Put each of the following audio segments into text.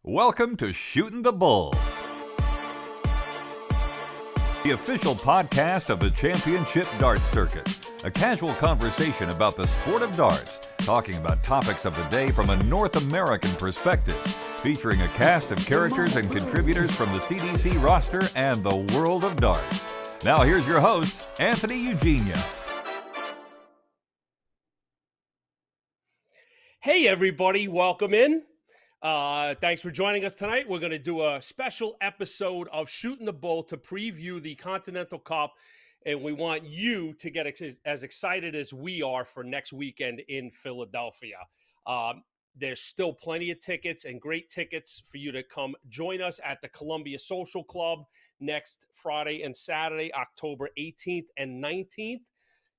Welcome to Shootin' the Bull, the official podcast of the Championship Darts Circuit. A casual conversation about the sport of darts, talking about topics of the day from a North American perspective, featuring a cast of characters and contributors from the CDC roster and the world of darts. Now here's your host, Anthony Eugenia. Hey everybody, welcome in. Thanks for joining us tonight. We're going to do a special episode of Shootin' the Bull to preview the Continental Cup, and we want you to get as excited as we are for next weekend in Philadelphia. There's still plenty of tickets and great tickets for you to come join us at the Columbia Social Club next Friday and Saturday, October 18th and 19th.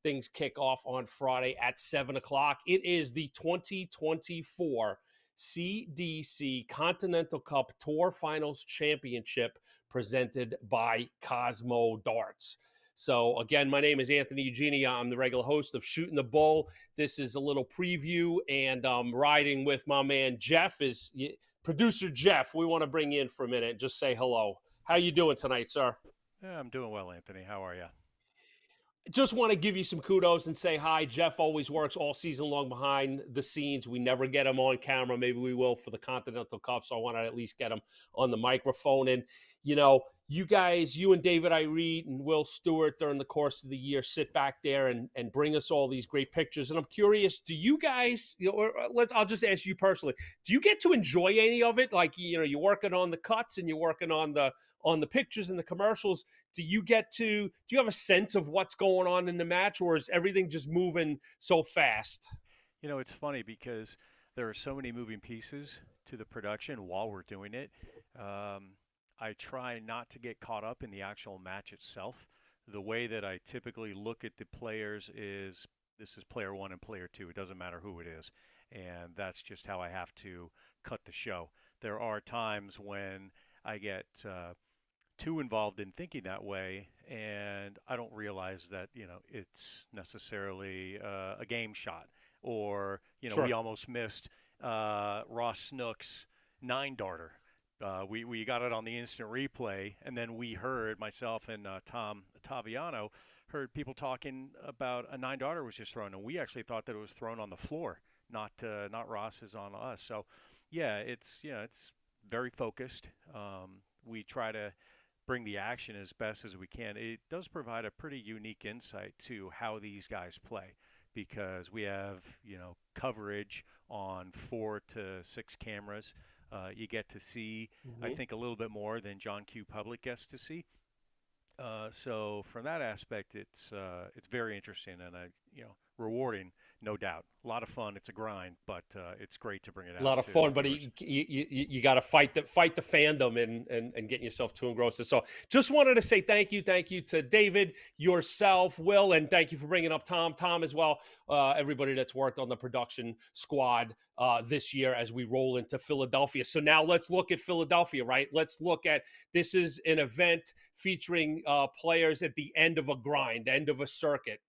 Things kick off on Friday at 7 o'clock. It is the 2024 CDC Continental Cup Tour Finals Championship presented by Cosmo Darts. So again, my name is Anthony Eugenia. I'm the regular host of Shootin' the Bull. This is a little preview, and riding with my man Jeff is producer Jeff. We want to bring you in for a minute and just say hello. How you doing tonight, sir? Yeah, I'm doing well, Anthony. How are you? Just want to give you some kudos and say hi. Jeff always works all season long behind the scenes. We never get him on camera. Maybe we will for the Continental Cup, so I want to at least get him on the microphone. And, you know, you guys, you and David Irene and Will Stewart during the course of the year sit back there and bring us all these great pictures. And I'm curious, do you guys, I'll just ask you personally, do you get to enjoy any of it? Like, you know, you're working on the cuts and you're working on the pictures and the commercials. Do you have a sense of what's going on in the match, or is everything just moving so fast? You know, it's funny because there are so many moving pieces to the production while we're doing it. I try not to get caught up in the actual match itself. The way that I typically look at the players is this is player one and player two. It doesn't matter who it is. And that's just how I have to cut the show. There are times when I get too involved in thinking that way, and I don't realize that, you know, it's necessarily a game shot. Or, you know, Sure. We almost missed Ross Snook's 9-darter. We got it on the instant replay, and then we heard, myself and Tom Taviano, heard people talking about a 9-darter was just thrown, and we actually thought that it was thrown on the floor, not Ross's on us. So, yeah, it's very focused. We try to bring the action as best as we can. It does provide a pretty unique insight to how these guys play, because we have, you know, coverage on 4 to 6 cameras. You get to see, I think, a little bit more than John Q. Public gets to see. So from that aspect, it's very interesting and rewarding, no doubt. A lot of fun. It's a grind, but it's great to bring it out. A lot of fun, but you got to fight the fandom and getting yourself too engrossed. So just wanted to say thank you to David, yourself, Will, and thank you for bringing up Tom as well. Everybody that's worked on the production squad this year as we roll into Philadelphia. So now let's look at Philadelphia, right? Let's look at, this is an event featuring players at the end of a grind, end of a circuit,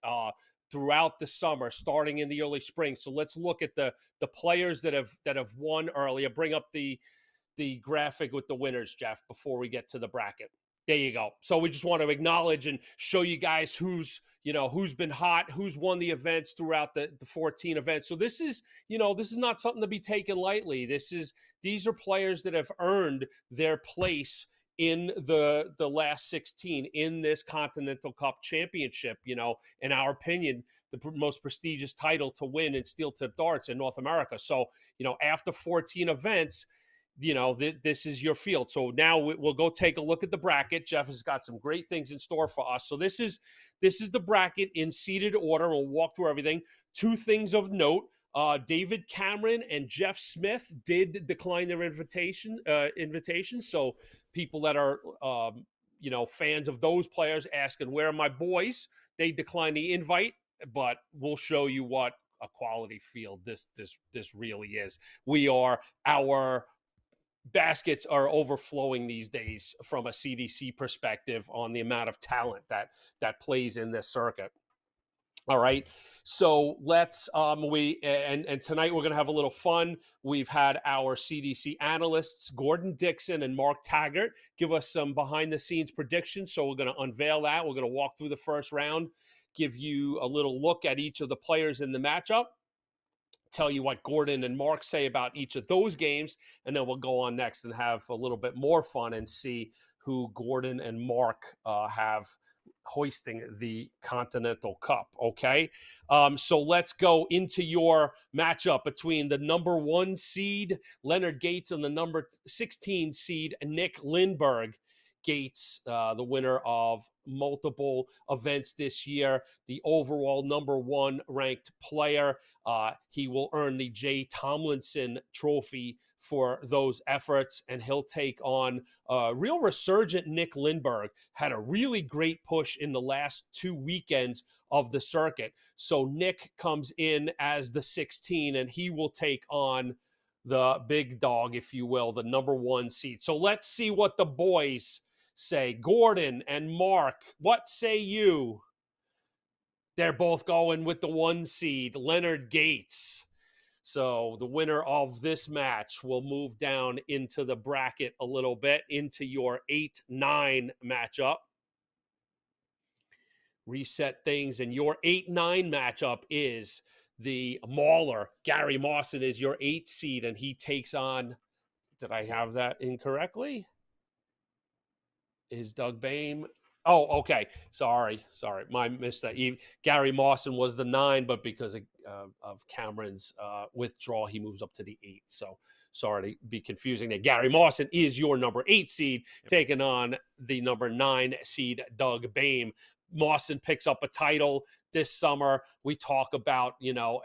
throughout the summer, starting in the early spring. So let's look at the players that have won earlier. Bring up the graphic with the winners, Jeff, before we get to the bracket. There you go. So we just want to acknowledge and show you guys who's been hot, who's won the events throughout the 14 events. So this is not something to be taken lightly. These are players that have earned their place in the last 16 in this Continental Cup Championship. You know, in our opinion, the most prestigious title to win in steel tip darts in North America. So, you know, after 14 events, you know, this is your field. So now we'll go take a look at the bracket. Jeff has got some great things in store for us. So this is the bracket in seated order. We'll walk through everything. Two things of note. David Cameron and Jeff Smith did decline their invitation. So people that are, fans of those players asking, where are my boys? They declined the invite, but we'll show you what a quality field this really is. Our baskets are overflowing these days from a CDC perspective on the amount of talent that plays in this circuit. All right. So let's and tonight we're going to have a little fun. We've had our CDC analysts Gordon Dixon and Mark Taggart give us some behind the scenes predictions. So we're going to unveil that. We're going to walk through the first round, give you a little look at each of the players in the matchup, tell you what Gordon and Mark say about each of those games, and then we'll go on next and have a little bit more fun and see who Gordon and Mark have hoisting the Continental Cup. Okay, so let's go into your matchup between the number 1 seed Leonard Gates and the number 16 seed Nick Lindberg. Gates, the winner of multiple events this year, the overall number 1 ranked player. He will earn the Jay Tomlinson Trophy for those efforts, and he'll take on real resurgent Nick Lindberg. Had a really great push in the last 2 weekends of the circuit. So Nick comes in as the 16, and he will take on the big dog, if you will, the number 1 seed. So let's see what the boys say. Gordon and Mark, what say you? They're both going with the 1 seed, Leonard Gates. So the winner of this match will move down into the bracket a little bit, into your 8-9 matchup. Reset things, and your 8-9 matchup is the Mauler. Gary Mosson is your 8 seed, and he takes on, did I have that incorrectly? Is Doug Bame? Oh, okay. Sorry. My mistake. Gary Mosson was the 9, but because of Cameron's withdrawal, he moves up to the 8. So sorry to be confusing there. Gary Mosson is your number 8 seed, taking on the number 9 seed, Doug Bame. Mosson picks up a title this summer. We talk about,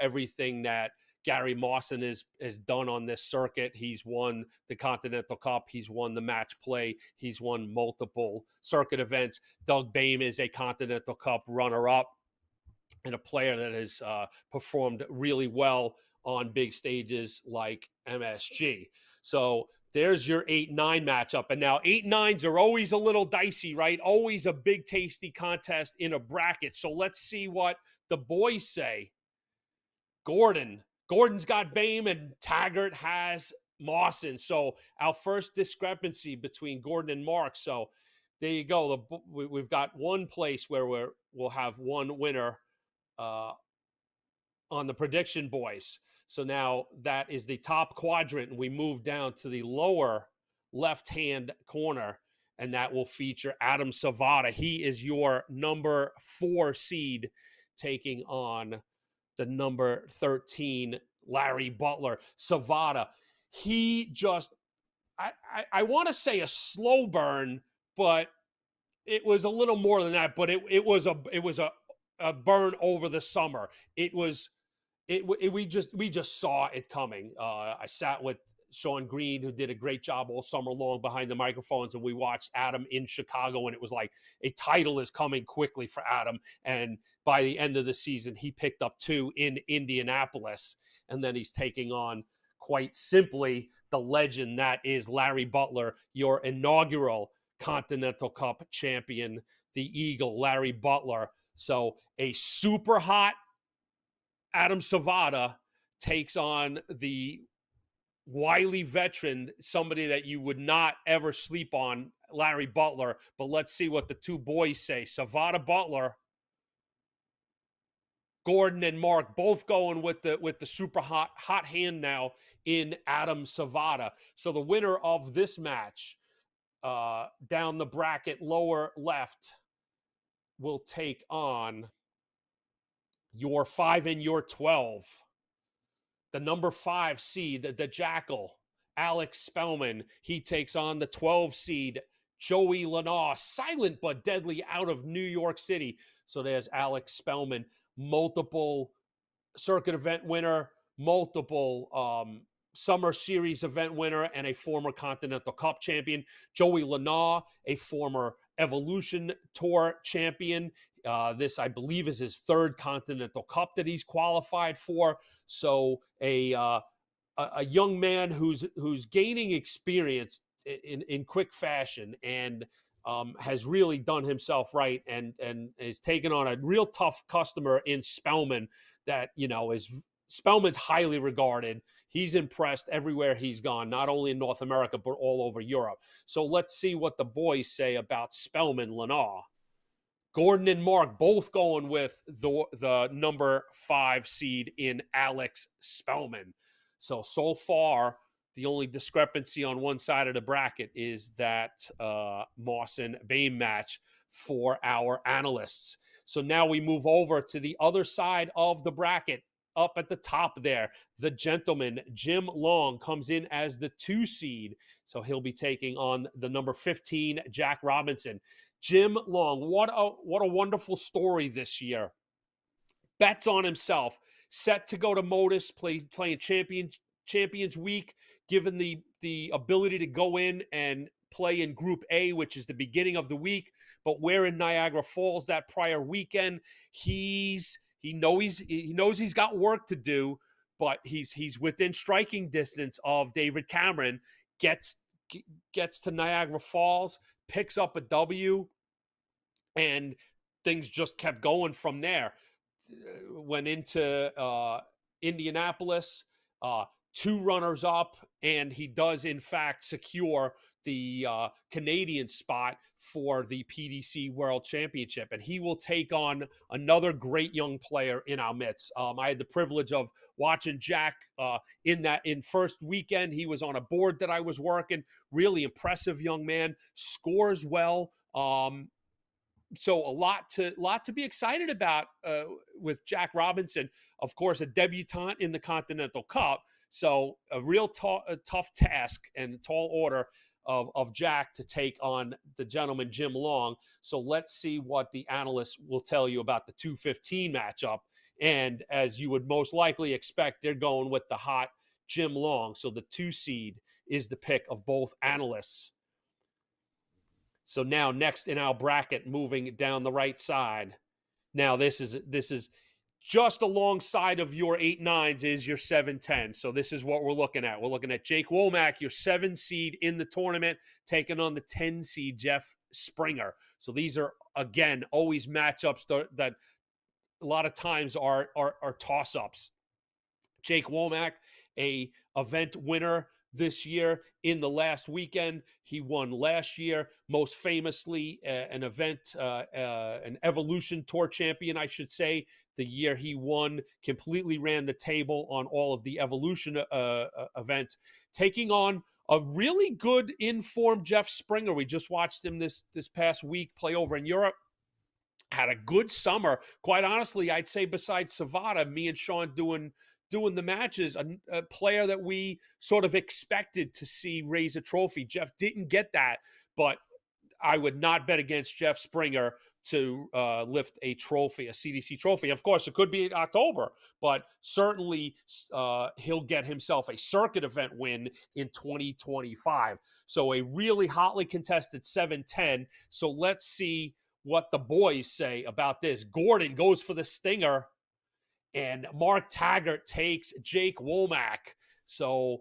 everything that Gary Mosson has done on this circuit. He's won the Continental Cup. He's won the match play. He's won multiple circuit events. Doug Bame is a Continental Cup runner-up and a player that has performed really well on big stages like MSG. So there's your 8-9 matchup. And now 8-9s are always a little dicey, right? Always a big, tasty contest in a bracket. So let's see what the boys say. Gordon's got Bame, and Taggart has Mosson. So our first discrepancy between Gordon and Mark. So there you go. We've got one place where we'll have one winner on the prediction, boys. So now that is the top quadrant, and we move down to the lower left-hand corner, and that will feature Adamvada. He is your number 4 seed, taking on the number 13, Larry Butler. Savada, he just, I want to say a slow burn, but it was a little more than that. But it was a burn over the summer. We just saw it coming. I sat with Sean Green, who did a great job all summer long behind the microphones, and we watched Adam in Chicago, and it was like a title is coming quickly for Adam. And by the end of the season, he picked up 2 in Indianapolis, and then he's taking on, quite simply, the legend that is Larry Butler, your inaugural Continental Cup champion, the Eagle, Larry Butler. So a super hot Adamvada takes on the wily veteran, somebody that you would not ever sleep on, Larry Butler. But let's see what the two boys say. Savada, Butler, Gordon and Mark both going with the super hot hand now in Adamvada. So the winner of this match, down the bracket lower left, will take on your 5 and your 12. The number 5 seed, the Jackal, Alex Spellman. He takes on the 12 seed, Joey Lena, silent but deadly, out of New York City. So there's Alex Spellman, multiple circuit event winner, multiple Summer Series event winner, and a former Continental Cup champion. Joey Lena, a former Evolution Tour champion. This, I believe, is his 3rd Continental Cup that he's qualified for. So a young man who's gaining experience in quick fashion, and has really done himself right and is taking on a real tough customer in Spellman that, Spellman's highly regarded. He's impressed everywhere he's gone, not only in North America, but all over Europe. So let's see what the boys say about Spellman Lena. Gordon and Mark both going with the number 5 seed in Alex Spellman. So far, the only discrepancy on one side of the bracket is that Mosson Bame match for our analysts. So now we move over to the other side of the bracket. Up at the top there, the gentleman, Jim Long, comes in as the 2 seed. So he'll be taking on the number 15, Jack Robinson. Jim Long, what a wonderful story this year. Bets on himself, set to go to Modus, playing Champions Week, given the ability to go in and play in Group A, which is the beginning of the week. But where in Niagara Falls that prior weekend, he knows he's got work to do, but he's within striking distance of David Cameron. Gets to Niagara Falls, picks up a W, and things just kept going from there. Went into Indianapolis, 2 runners up, and he does in fact secure the Canadian spot for the PDC World Championship, and he will take on another great young player in our midst. I had the privilege of watching Jack in first weekend. He was on a board that I was working. Really impressive young man, scores well. So a lot to be excited about with Jack Robinson. Of course, a debutante in the Continental Cup. So a real tough task and tall order of Jack to take on the gentleman Jim Long. So let's see what the analysts will tell you about the 215 matchup. And as you would most likely expect, they're going with the hot Jim Long. So the 2 seed is the pick of both analysts. So now next in our bracket, moving down the right side. Now this is just alongside of your 8-9s is your 7-10. So this is what we're looking at. We're looking at Jake Womack, your 7 seed in the tournament, taking on the 10 seed Jeff Springer. So these are, again, always matchups that a lot of times are toss-ups. Jake Womack, a event winner this year in the last weekend. He won last year, most famously an Evolution Tour champion, I should say. The year he won, completely ran the table on all of the Evolution events, taking on a really good informed Jeff Springer. We just watched him this past week play over in Europe. Had a good summer. Quite honestly, I'd say besides Savada, me and Sean doing the matches, a player that we sort of expected to see raise a trophy. Jeff didn't get that, but I would not bet against Jeff Springer to lift a trophy, a CDC trophy. Of course, it could be in October, but certainly he'll get himself a circuit event win in 2025. So a really hotly contested 7-10. So let's see what the boys say about this. Gordon goes for the stinger, and Mark Taggart takes Jake Womack. So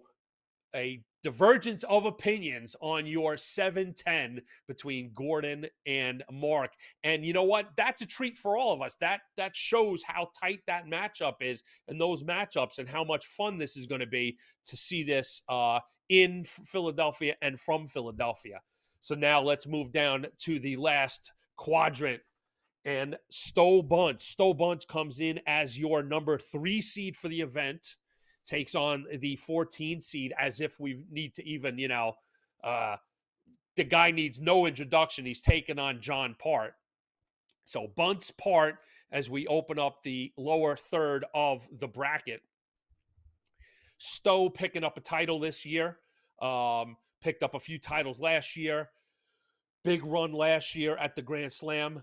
a divergence of opinions on your 7-10 between Gordon and Mark. And you know what? That's a treat for all of us. That shows how tight that matchup is and those matchups and how much fun this is going to be to see this in Philadelphia and from Philadelphia. So now let's move down to the last quadrant. And Stowe Buntz. Stowe Buntz comes in as your number 3 seed for the event, takes on the 14 seed as if we need to even, the guy needs no introduction. He's taking on John Part. So Buntz Part as we open up the lower third of the bracket. Stowe picking up a title this year. Picked up a few titles last year. Big run last year at the Grand Slam.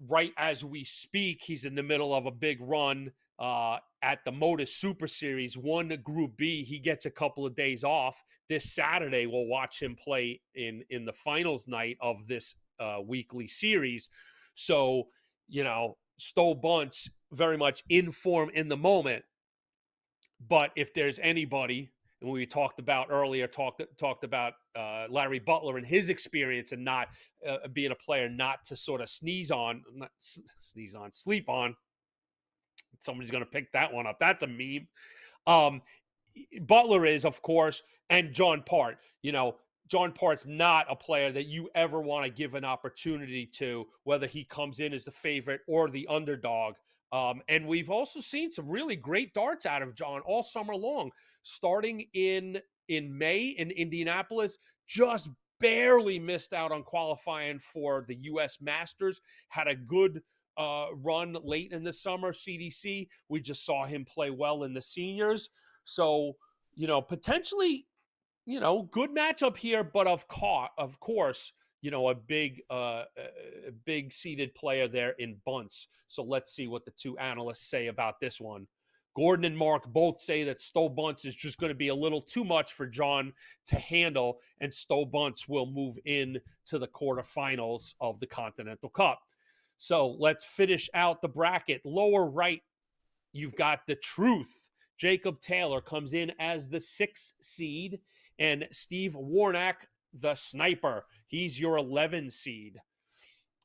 Right as we speak, he's in the middle of a big run at the Modus Super Series, won Group B. He gets a couple of days off. This Saturday, we'll watch him play in the finals night of this weekly series. So, Stowe Buntz very much in form in the moment. But if there's anybody, and we talked about earlier, talked about Larry Butler and his experience and not being a player not to sort of sleep on. Somebody's going to pick that one up. That's a meme. Butler is, of course, and John Part. John Part's not a player that you ever want to give an opportunity to, whether he comes in as the favorite or the underdog. And we've also seen some really great darts out of John all summer long, starting in May in Indianapolis, just barely missed out on qualifying for the U.S. Masters, had a good run late in the summer, CDC. We just saw him play well in the seniors. So, potentially, good matchup here, but of course, a big seeded player there in Buntz. So let's see what the two analysts say about this one. Gordon and Mark both say that Stowe Buntz is just going to be a little too much for John to handle, and Stowe Buntz will move in to the quarterfinals of the Continental Cup. So let's finish out the bracket. Lower right, you've got the truth. Jacob Taylor comes in as the 6th seed, and Steve Warnack, the sniper. He's your 11 seed.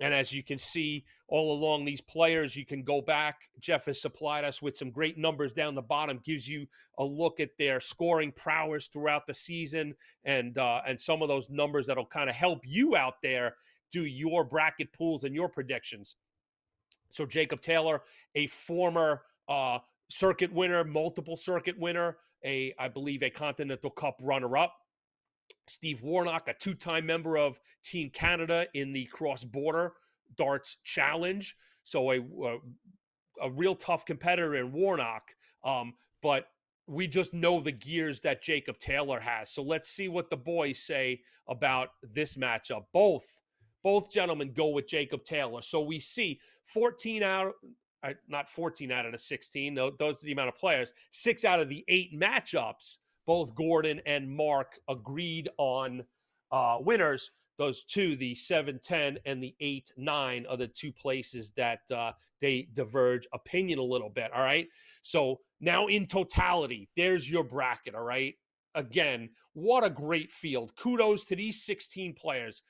And as you can see all along these players, you can go back. Jeff has supplied us with some great numbers down the bottom, gives you a look at their scoring prowess throughout the season and some of those numbers that'll kind of help you out there do your bracket pools and your predictions. So Jacob Taylor, a former circuit winner, multiple circuit winner, I believe a Continental Cup runner-up. Steve Warnack, a 2-time member of Team Canada in the cross-border darts challenge. So a real tough competitor in Warnack. But we just know the gears that Jacob Taylor has. So let's see what the boys say about this matchup. Both gentlemen go with Jacob Taylor. So we see 14 out, not 14 out of the 16. Those are the amount of players. 6 out of the 8 matchups. Both Gordon and Mark agreed on winners. Those two, the 7-10 and the 8-9, are the two places that they diverge opinion a little bit, all right? So now in totality, there's your bracket, all right? Again, what a great field. Kudos to these 16 players.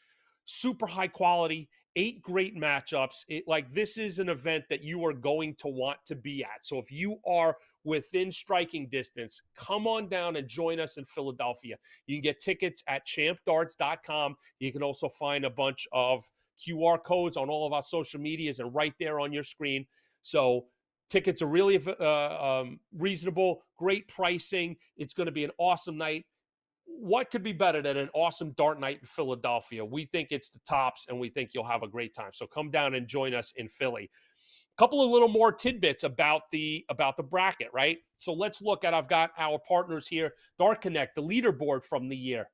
Super high quality, 8 great matchups. This is an event that you are going to want to be at. So if you are within striking distance, come on down and join us in Philadelphia. You can get tickets at champdarts.com. You can also find a bunch of QR codes on all of our social medias and right there on your screen. So tickets are really reasonable, great pricing. It's going to be an awesome night. What could be better than an awesome dart night in Philadelphia? We think it's the tops, and we think you'll have a great time. So come down and join us in Philly. A couple of little more tidbits about the bracket, right? So let's look at, I've got our partners here, Dart Connect, the leaderboard from the year.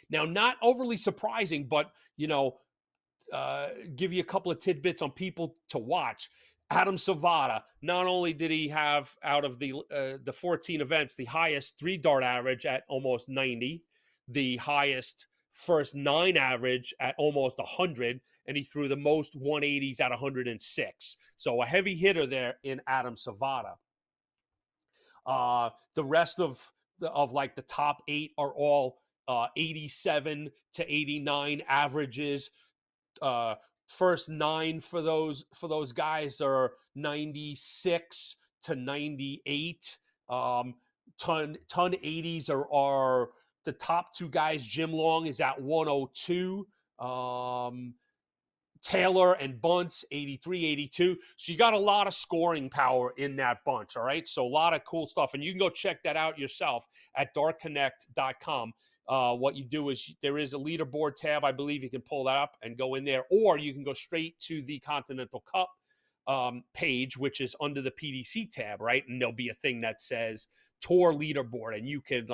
Now, not overly surprising, but, give you a couple of tidbits on people to watch. Adamvada, not only did he have, out of the 14 events, the highest 3-dart average at almost 90, the highest first 9 average at almost 100, and he threw the most 180s at 106. So a heavy hitter there in Adamvada. The rest of the top 8 are all 87 to 89 averages. First 9 for those guys are 96 to 98. Ton 80s are the top 2 guys. Jim Long is at 102. Taylor and Buntz, 83, 82. So you got a lot of scoring power in that bunch, all right? So a lot of cool stuff. And you can go check that out yourself at dartconnect.com. What you do is there is a leaderboard tab. I believe you can pull that up and go in there, or you can go straight to the Continental Cup page, which is under the PDC tab, right? And there'll be a thing that says Tour Leaderboard, and you could,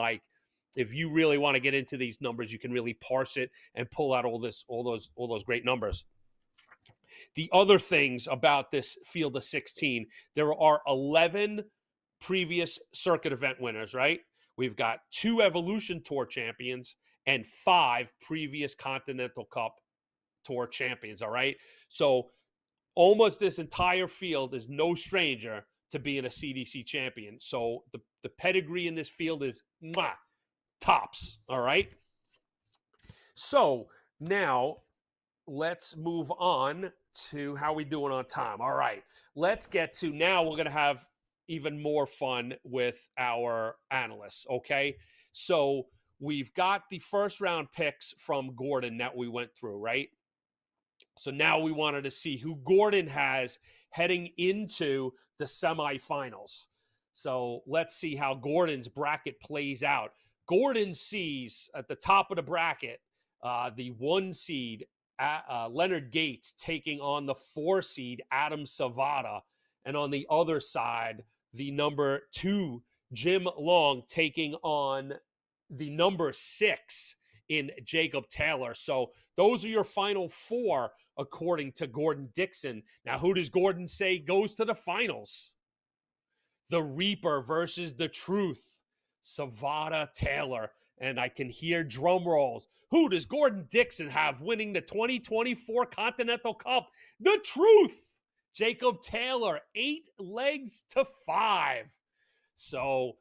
if you really want to get into these numbers, you can really parse it and pull out all those great numbers. The other things about this field of 16, there are 11 previous circuit event winners, right? We've got 2 Evolution Tour champions and 5 previous Continental Cup Tour champions, all right? So almost this entire field is no stranger to being a CDC champion. So the pedigree in this field is tops. All right. So now let's move on to how we doing on time. All right. Let's get to now. We're going to have even more fun with our analysts. Okay. So we've got the first round picks from Gordon that we went through, right? So now we wanted to see who Gordon has heading into the semifinals. So let's see how Gordon's bracket plays out. Gordon sees at the top of the bracket the 1 seed, Leonard Gates, taking on the 4 seed, Adamvada. And on the other side, the number 2, Jim Long, taking on the number 6 in Jacob Taylor. So those are your final 4, according to Gordon Dixon. Now, who does Gordon say goes to the finals? The Reaper versus the Truth, Savada Taylor. And I can hear drum rolls. Who does Gordon Dixon have winning the 2024 Continental Cup? The Truth, Jacob Taylor, 8 legs to 5. So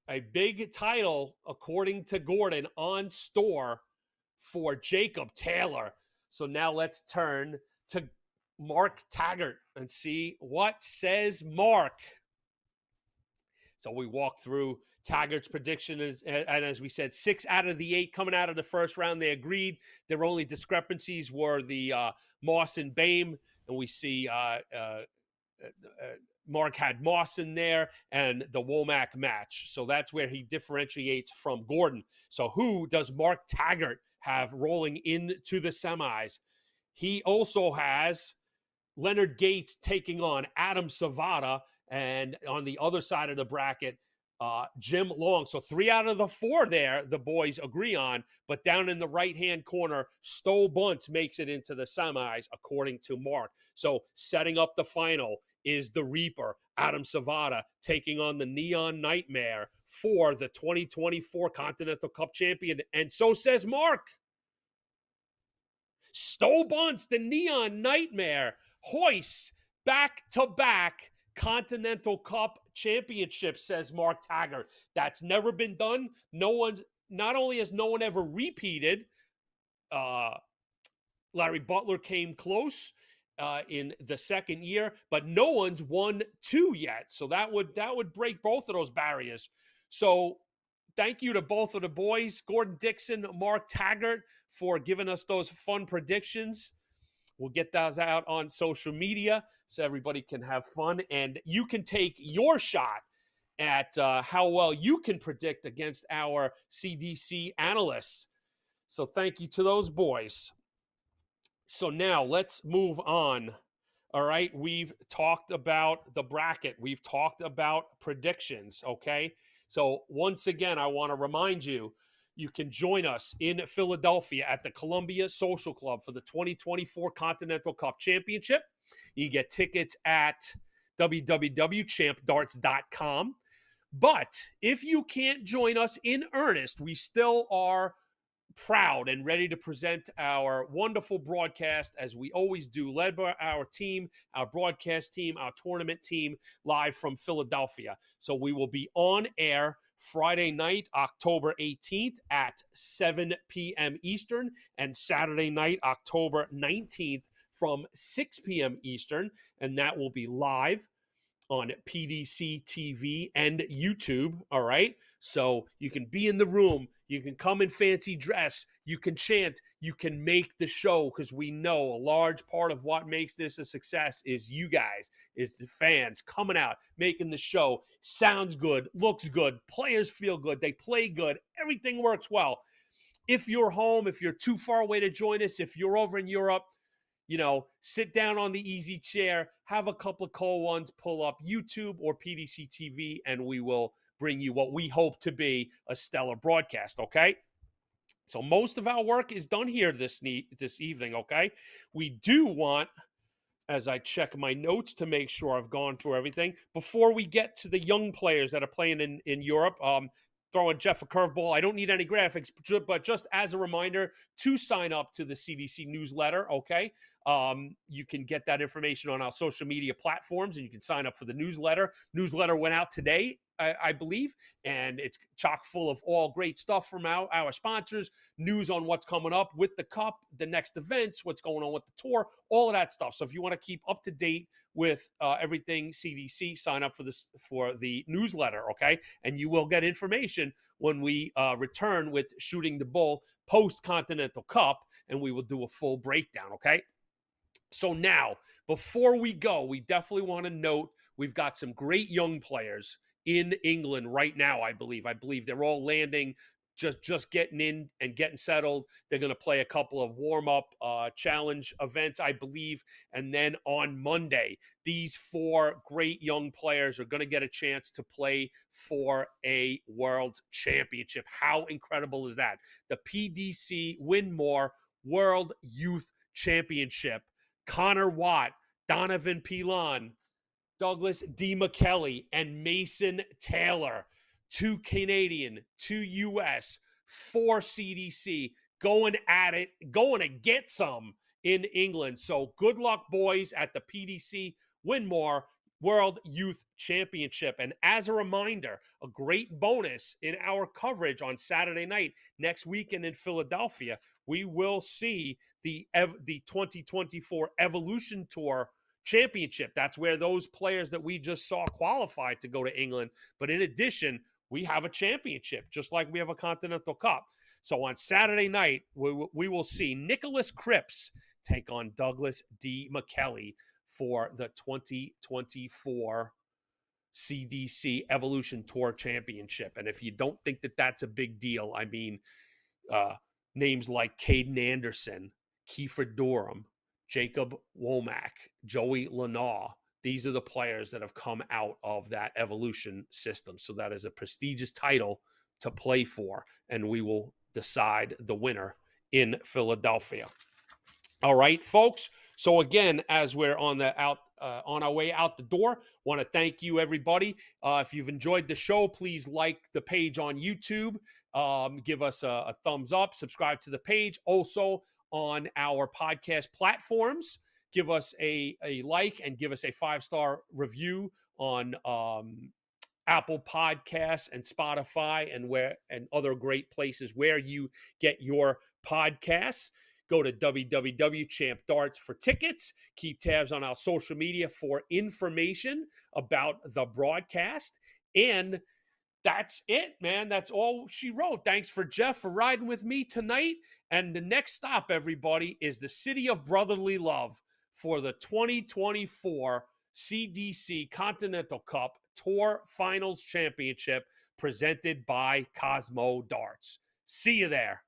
a big title, according to Gordon, on store for Jacob Taylor. So now let's turn to Mark Taggart and see what says Mark. So we walk through Taggart's prediction, and as we said, 6 out of the 8 coming out of the first round, they agreed. Their only discrepancies were the Mosson Bame, and we see Mark had Mosson there and the Warnack match. So that's where he differentiates from Gordon. So who does Mark Taggart have rolling into the semis? He also has Leonard Gates taking on Adamvada, and on the other side of the bracket, Jim Long. So 3 out of the 4 there, the boys agree on. But down in the right-hand corner, Stowe Buntz makes it into the semis, according to Mark. So setting up the final is the Reaper, Adamvada, taking on the Neon Nightmare for the 2024 Continental Cup champion. And so says Mark. Stowe Buntz, the Neon Nightmare, hoists back-to-back Continental Cup championship, says Mark Taggart. That's never been done. Not only has no one ever repeated, Larry Butler came close in the second year, but no one's won 2 yet. So that would break both of those barriers. So thank you to both of the boys, Gordon Dixon, Mark Taggart, for giving us those fun predictions. We'll get those out on social media so everybody can have fun. And you can take your shot at how well you can predict against our CDC analysts. So thank you to those boys. So now let's move on. All right, we've talked about the bracket. We've talked about predictions, okay? So once again, I want to remind you, you can join us in Philadelphia at the Columbia Social Club for the 2024 Continental Cup Championship. You get tickets at www.champdarts.com. But if you can't join us in earnest, we still are proud and ready to present our wonderful broadcast, as we always do, led by our team, our broadcast team, our tournament team, live from Philadelphia. So we will be on air Friday night, October 18th at 7 p.m. Eastern, and Saturday night, October 19th from 6 p.m. Eastern, and that will be live on PDC TV and YouTube, all right? So you can be in the room, you can come in fancy dress, you can chant, you can make the show, because we know a large part of what makes this a success is you guys, is the fans coming out, making the show. Sounds good, looks good, players feel good, they play good, everything works well. If you're home, if you're too far away to join us, if you're over in Europe, you know, sit down on the easy chair, have a couple of cold ones, pull up YouTube or PDC TV, and we will bring you what we hope to be a stellar broadcast, okay? So most of our work is done here this evening, okay? We do want, as I check my notes to make sure I've gone through everything, before we get to the young players that are playing in Europe, throwing Jeff a curveball. I don't need any graphics, but just as a reminder to sign up to the CDC newsletter, okay? You can get that information on our social media platforms, and you can sign up for the newsletter. Newsletter went out today, I believe, and it's chock full of all great stuff from our sponsors, news on what's coming up with the Cup, the next events, what's going on with the tour, all of that stuff. So if you want to keep up to date with everything CDC, sign up for the newsletter, okay? And you will get information when we return with Shooting the Bull post-Continental Cup, and we will do a full breakdown, okay? So now, before we go, we definitely want to note we've got some great young players in England right now, I believe. I believe they're all landing, just getting in and getting settled. They're going to play a couple of warm-up challenge events, I believe. And then on Monday, these 4 great young players are going to get a chance to play for a world championship. How incredible is that? The PDC Winmore World Youth Championship. Connor Watt, Donovan Pilon, Douglas D. McKelly, and Mason Taylor. 2 Canadian, 2 U.S., 4 CDC, going at it, going to get some in England. So good luck, boys, at the PDC Winmore World Youth Championship. And as a reminder, a great bonus in our coverage on Saturday night, next weekend in Philadelphia, we will see the 2024 Evolution Tour Championship. That's where those players that we just saw qualified to go to England. But in addition, we have a championship, just like we have a Continental Cup. So on Saturday night, we will see Nicholas Cripps take on Douglas D. McKelly for the 2024 CDC Evolution Tour Championship. And if you don't think that that's a big deal, I mean, names like Caden Anderson, Kiefer Durham, Jacob Womack, Joey Lena, these are the players that have come out of that evolution system. So that is a prestigious title to play for, and we will decide the winner in Philadelphia. All right, folks. So again, as we're on our way out the door, want to thank you, everybody. If you've enjoyed the show, please like the page on YouTube. Give us a thumbs up. Subscribe to the page. Also on our podcast platforms, give us a like and give us a 5-star review on Apple Podcasts and Spotify and other great places where you get your podcasts. Go to www.champdarts for tickets. Keep tabs on our social media for information about the broadcast. And that's it, man. That's all she wrote. Thanks for Jeff for riding with me tonight. And the next stop, everybody, is the City of Brotherly Love for the 2024 CDC Continental Cup Tour Finals Championship presented by Cosmo Darts. See you there.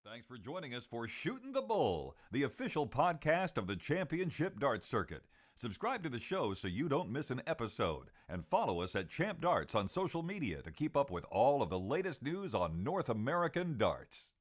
Thanks for joining us for Shooting the Bull, the official podcast of the Championship Darts Circuit. Subscribe to the show so you don't miss an episode, and follow us at Champ Darts on social media to keep up with all of the latest news on North American darts.